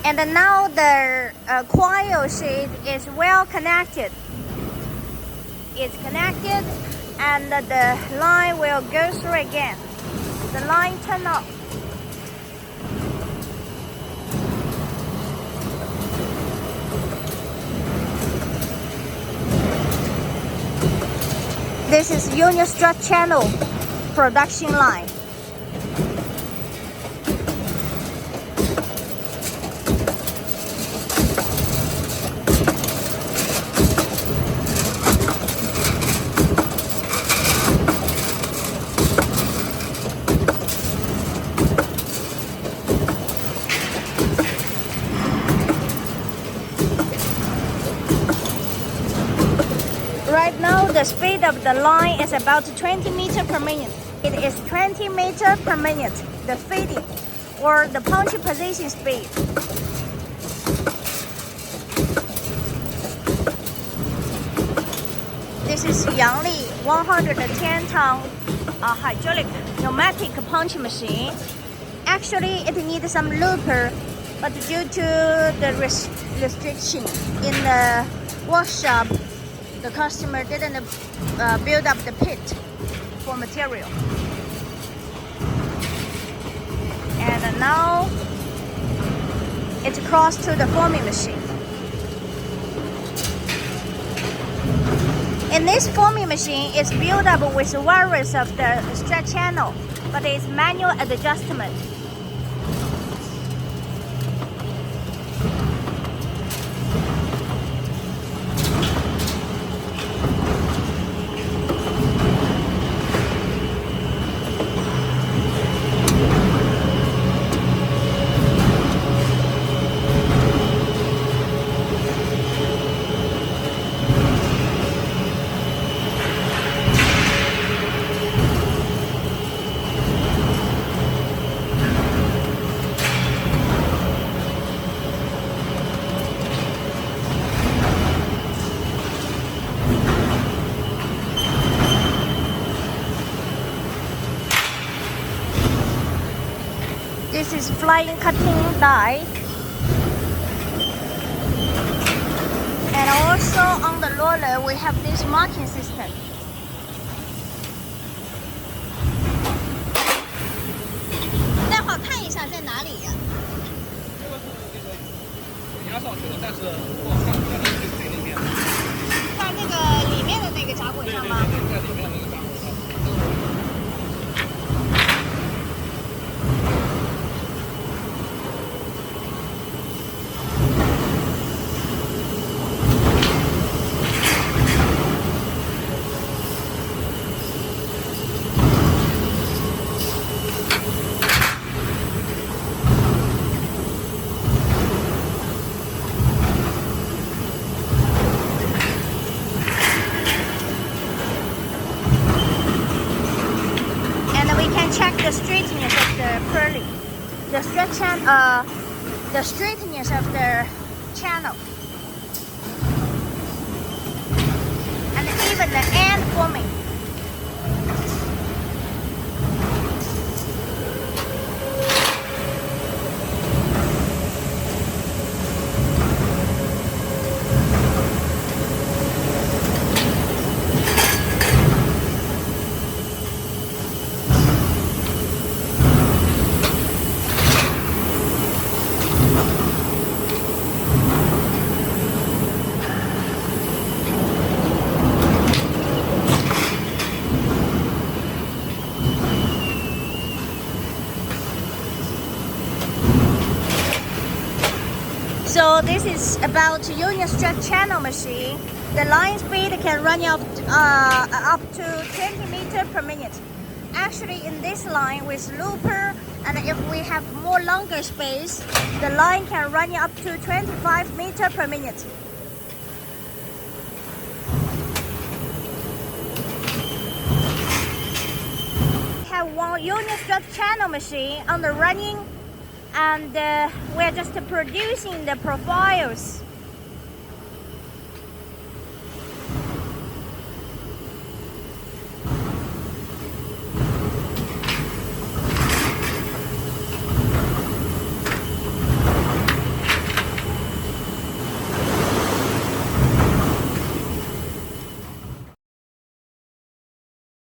And now the coil sheet is well connected. It's connected and the line will go through again. The line turn off. This is Unistrut channel production line. Right now, the speed of the line is about 20 meters per minute. It is 20 meters per minute, the feeding or the punching position speed. This is Yangli 110-ton hydraulic pneumatic punching machine. Actually, it needs some looper, but due to the restriction in the workshop, the customer didn't build up the pit for material. And now it's crossed to the forming machine. In this forming machine, it's built up with various of the stretch channel, but it's manual adjustment. This is flying cutting die. And also on the roller we have this marking system. 待会儿看一下在哪里呀？压上去了，但是我看不到是谁那边。在那个里面的那个闸轨上吗？对，在里面那个闸轨上。Check the straightness of the purlin, the straightness of the channel, and even the end forming. So this is about Unistrut channel machine. The line speed can run up to 20 meters per minute. Actually, in this line with looper, and if we have more longer space, the line can run up to 25 meters per minute. We have one Unistrut channel machine on the running, and we're just producing the profiles